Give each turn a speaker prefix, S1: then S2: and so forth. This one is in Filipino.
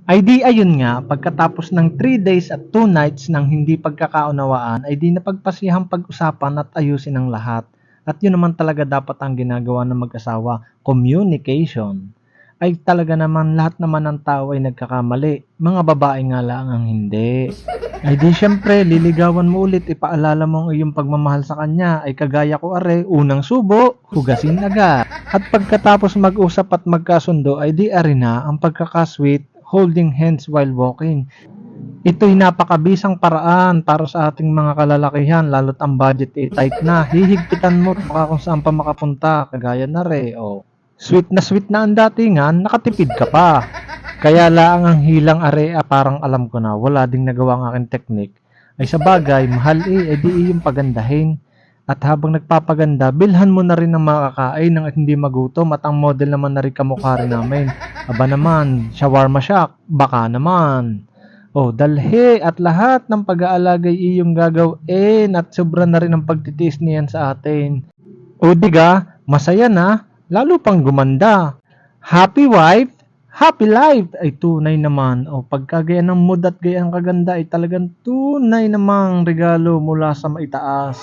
S1: Ay di ayun nga, pagkatapos ng 3 days at 2 nights ng hindi pagkakaunawaan ay di napagpasihang pag-usapan at ayusin ang lahat. At yun naman talaga dapat ang ginagawa ng mag-asawa, communication. Ay talaga naman lahat naman ng tao ay nagkakamali, mga babae nga lang ang hindi. Ay di syempre, liligawan mo ulit, ipaalala mo ang iyong pagmamahal sa kanya, ay kagaya ko are, unang subo, hugasin agad. At pagkatapos mag-usap at magkasundo ay di ari na ang pagkakasweet, holding hands while walking. Ito'y napakabisang paraan para sa ating mga kalalakihan lalo't ang budget ay tight na. Hihigpitan mo baka kung saan pa makapunta, kagaya na sweet na ang datingan, nakatipid ka pa. Kaya laang ang hilang are parang alam ko na, wala ding nagawa ang aking teknik. Ay sa bagay, mahal edi iyong pagandahin. At habang nagpapaganda, bilhan mo na rin ng makakain nang hindi magutom at ang model naman na rin kamukha rin namin. Aba naman, shawarma shack, baka naman. Oh, dalhi at lahat ng pag-aalagay iyong gagawin at sobra na rin ang pagtitiis niyan sa atin. O diga, masaya na, lalo pang gumanda. Happy wife, happy life ay tunay naman. O pagka gaya ng mood at gaya ang kaganda ay talagang tunay namang regalo mula sa maitaas.